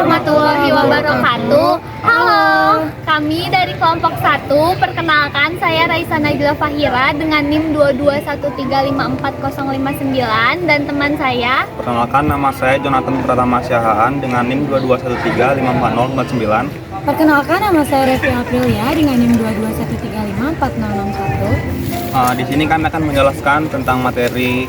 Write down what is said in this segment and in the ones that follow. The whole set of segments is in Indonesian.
warahmatullahi wabarakatuh. Halo, kami dari kelompok 1. Perkenalkan, saya Raisa Najla Fahira dengan NIM 221354059 dan teman saya. Perkenalkan, nama saya Jonathan Pratama Syahaan dengan NIM 221354049. Perkenalkan, nama saya Revi Aprilia dengan NIM 221354061. Di sini kami akan menjelaskan tentang materi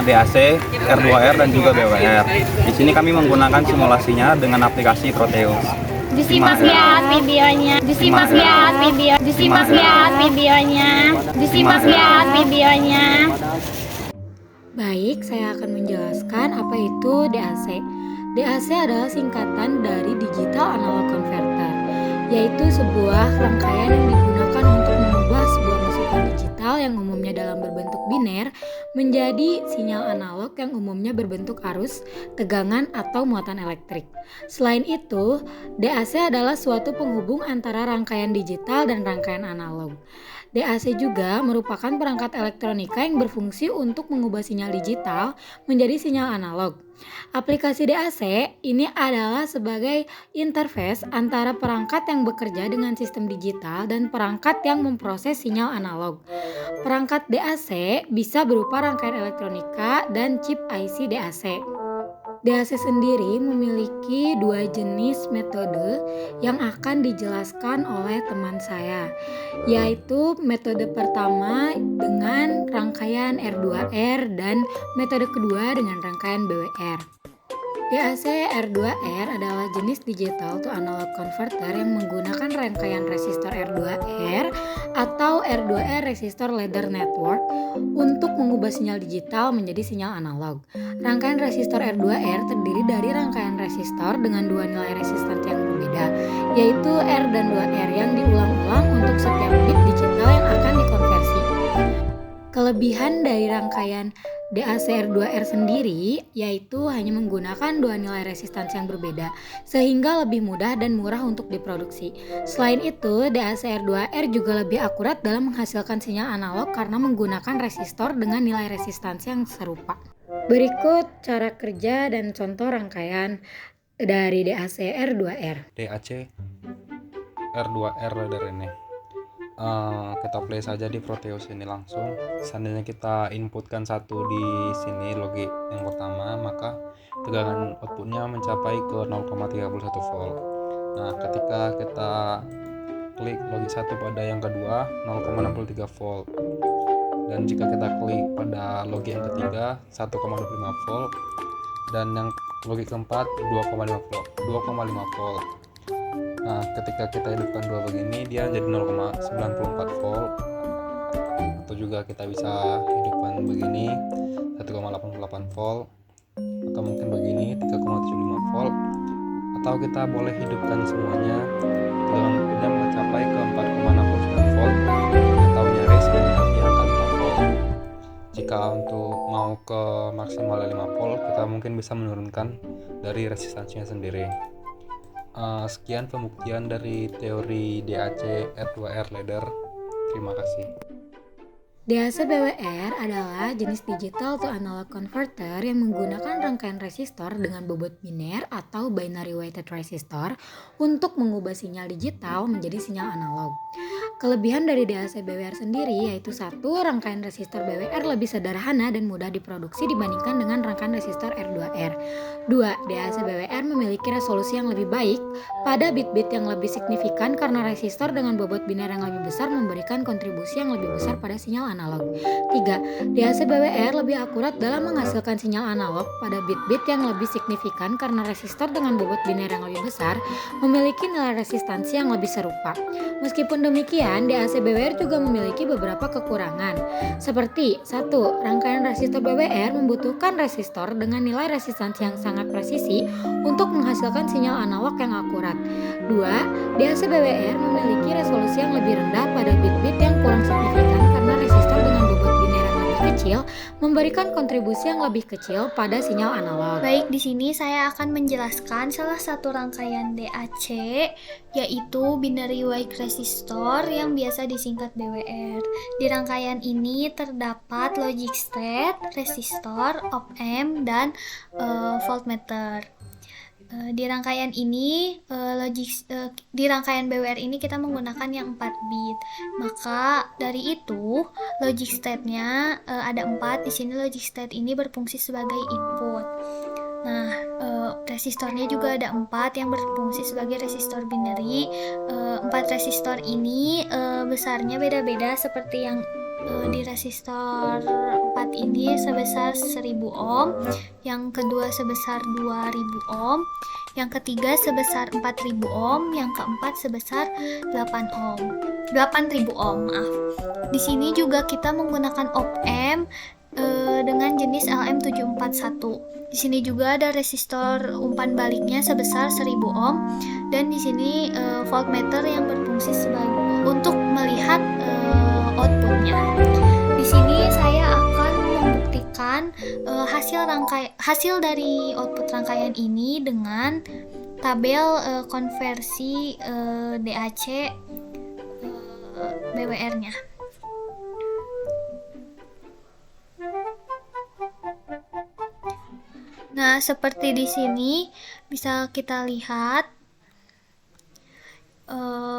DAC, R2R dan juga BWR. Di sini kami menggunakan simulasinya dengan aplikasi Proteus. Disimak ya videonya. Baik, saya akan menjelaskan apa itu DAC. DAC adalah singkatan dari Digital Analog Converter, yaitu sebuah rangkaian yang digunakan untuk mengubah sebuah masukan digital yang umumnya dalam berbentuk biner menjadi sinyal analog yang umumnya berbentuk arus, tegangan, atau muatan elektrik. Selain itu, DAC adalah suatu penghubung antara rangkaian digital dan rangkaian analog. DAC juga merupakan perangkat elektronika yang berfungsi untuk mengubah sinyal digital menjadi sinyal analog. Aplikasi DAC ini adalah sebagai interface antara perangkat yang bekerja dengan sistem digital dan perangkat yang memproses sinyal analog. Perangkat DAC bisa berupa rangkaian elektronika dan chip IC DAC. DAC sendiri memiliki dua jenis metode yang akan dijelaskan oleh teman saya, yaitu metode pertama dengan rangkaian R2R dan metode kedua dengan rangkaian BWR. DAC R2R adalah jenis digital to analog converter yang menggunakan rangkaian resistor R2R atau R2R resistor ladder network untuk mengubah sinyal digital menjadi sinyal analog. Rangkaian resistor R2R terdiri dari rangkaian resistor dengan dua nilai resistance yang berbeda, yaitu R dan 2R yang diulang-ulang untuk setiap bit digital yang akan dikonversi. Kelebihan dari rangkaian DAC R2R sendiri yaitu hanya menggunakan dua nilai resistance yang berbeda sehingga lebih mudah dan murah untuk diproduksi. Selain itu, DAC R2R juga lebih akurat dalam menghasilkan sinyal analog karena menggunakan resistor dengan nilai resistance yang serupa. Berikut cara kerja dan contoh rangkaian dari DAC R2R. DAC R2R ladder ini. Kita play saja di Proteus ini langsung. Seandainya kita inputkan satu di sini logi yang pertama, maka tegangan outputnya mencapai ke 0,31 volt. Nah, ketika kita klik logi satu pada yang kedua 0,63 volt, dan jika kita klik pada logi yang ketiga 1,25 volt, dan yang logi keempat 2,5 volt. Nah, ketika kita hidupkan dua begini, dia jadi 0,94 volt. Atau juga kita bisa hidupkan begini 1,88 volt, atau mungkin begini 3,75 volt. Atau kita boleh hidupkan semuanya dengan outputnya mencapai ke 4,69 volt atau nyaris mendekati angka 5 volt. Jika untuk mau ke maksimal 5 volt, kita mungkin bisa menurunkan dari resistansinya sendiri. Sekian pembuktian dari teori DAC R2R ladder. Terima kasih. DAC BWR adalah jenis digital to analog converter yang menggunakan rangkaian resistor dengan bobot biner atau binary weighted resistor untuk mengubah sinyal digital menjadi sinyal analog. Kelebihan dari DAC BWR sendiri yaitu 1. Rangkaian resistor BWR lebih sederhana dan mudah diproduksi dibandingkan dengan rangkaian resistor R2R. 2. DAC BWR memiliki resolusi yang lebih baik pada bit-bit yang lebih signifikan karena resistor dengan bobot biner yang lebih besar memberikan kontribusi yang lebih besar pada sinyal analog. 3. DAC BWR lebih akurat dalam menghasilkan sinyal analog pada bit-bit yang lebih signifikan karena resistor dengan bobot biner yang lebih besar memiliki nilai resistansi yang lebih serupa. Meskipun demikian, DAC BWR juga memiliki beberapa kekurangan, seperti 1. Rangkaian resistor BWR membutuhkan resistor dengan nilai resistansi yang sangat presisi untuk menghasilkan sinyal analog yang akurat. 2. DAC BWR memiliki resolusi yang lebih rendah pada bit-bit yang kurang signifikan karena resistor dengan bobot biner yang lebih kecil memberikan kontribusi yang lebih kecil pada sinyal analog. Baik, di sini saya akan menjelaskan salah satu rangkaian DAC, yaitu binary weighted resistor yang biasa disingkat BWR. Di rangkaian ini terdapat logic state, resistor, op amp, dan voltmeter. Di rangkaian ini di rangkaian BWR ini kita menggunakan yang 4 bit. Maka dari itu logic state-nya ada 4. Di sini logic state ini berfungsi sebagai input. Nah, resistornya juga ada 4 yang berfungsi sebagai resistor binary. 4 resistor ini besarnya beda-beda seperti yang di resistor 4 ini sebesar 1000 ohm, yang kedua sebesar 2000 ohm, yang ketiga sebesar 4000 ohm, yang keempat sebesar 8000 ohm, maaf. Di sini juga kita menggunakan op-amp dengan jenis LM741. Di sini juga ada resistor umpan baliknya sebesar 1000 ohm, dan di sini voltmeter yang berfungsi sebagai untuk melihat outputnya. Di sini saya akan membuktikan hasil dari output rangkaian ini dengan tabel konversi DAC BWR-nya. Nah, seperti di sini bisa kita lihat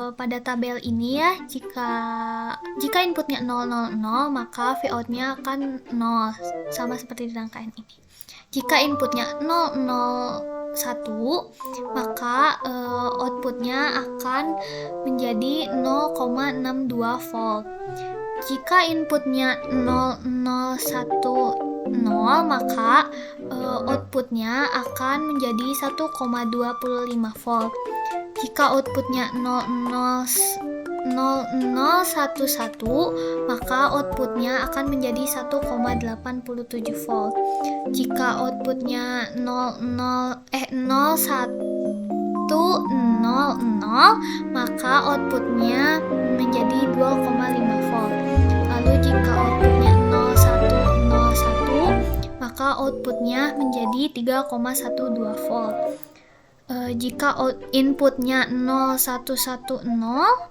pada tabel ini ya, jika inputnya 000 maka Vout-nya akan 0, sama seperti di rangkaian ini. Jika inputnya 001 maka outputnya akan menjadi 0,62 volt. Jika inputnya 0010 maka outputnya akan menjadi 1,25 volt. Jika outputnya 0011 maka outputnya akan menjadi 1,87 volt. Jika outputnya 0100 maka outputnya menjadi 2,5 volt. Lalu jika outputnya 0101 maka outputnya menjadi 3,12 volt. Jika inputnya 0110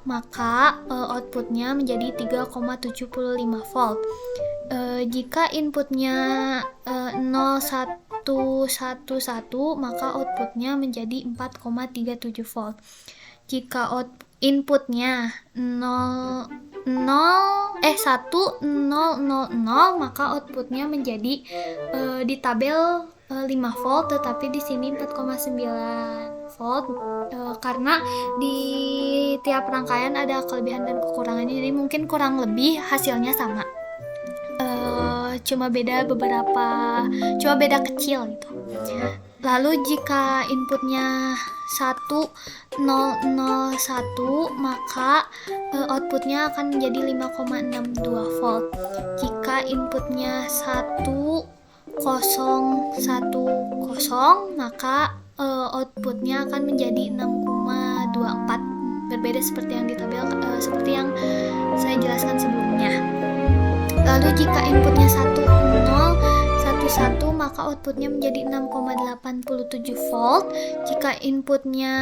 maka outputnya menjadi 3,75 volt. Jika inputnya 0111 maka outputnya menjadi 4,37 volt. Jika inputnya 1000 maka outputnya menjadi di tabel 5 volt, tetapi di sini 4,9 volt karena di tiap rangkaian ada kelebihan dan kekurangannya, jadi mungkin kurang lebih hasilnya sama, cuma beda kecil gitu. Lalu jika inputnya 1001 maka outputnya akan menjadi 5,62 volt. Jika inputnya 1010 maka outputnya akan menjadi 6,24, berbeda seperti yang di tabel seperti yang saya jelaskan sebelumnya. Lalu jika inputnya 1011 maka outputnya menjadi 6,87 volt. Jika inputnya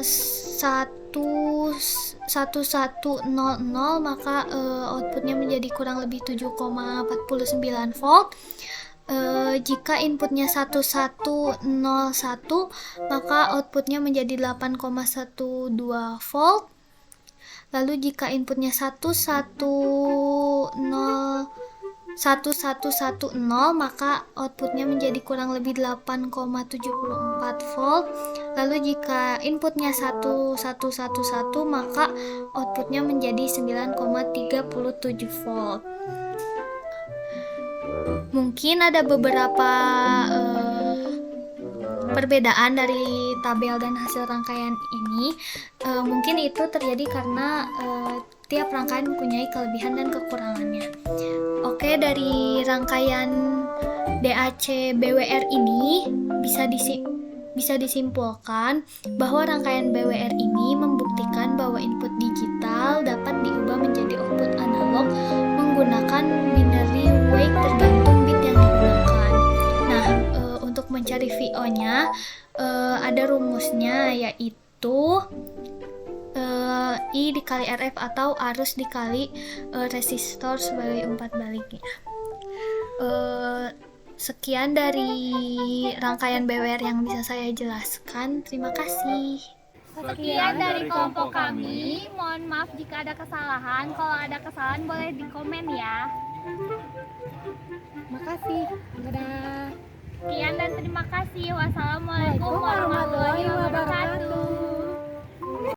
1100 maka outputnya menjadi kurang lebih 7,49 volt. Jika inputnya 1101 maka outputnya menjadi 8,12 volt. Lalu jika inputnya 1110 maka outputnya menjadi kurang lebih 8,74 volt. Lalu jika inputnya 1111 maka outputnya menjadi 9,37 volt. Mungkin ada beberapa perbedaan dari tabel dan hasil rangkaian ini. Mungkin itu terjadi karena tiap rangkaian mempunyai kelebihan dan kekurangannya. Oke, dari rangkaian DAC BWR ini bisa disimpulkan bahwa rangkaian BWR ini membuktikan bahwa input digital dapat diubah menjadi output analog menggunakan binary way tergantung bit yang digunakan. Nah, untuk mencari VO-nya ada rumusnya, yaitu I dikali RF atau arus dikali resistor sebagai umpan baliknya. Sekian dari rangkaian BWR yang bisa saya jelaskan. Terima kasih. Sekian dari kelompok kami. Mohon maaf jika ada kesalahan. Kalau ada kesalahan boleh di komen ya. Makasih. Dadah. Sekian dan terima kasih. Wassalamualaikum warahmatullahi wabarakatuh.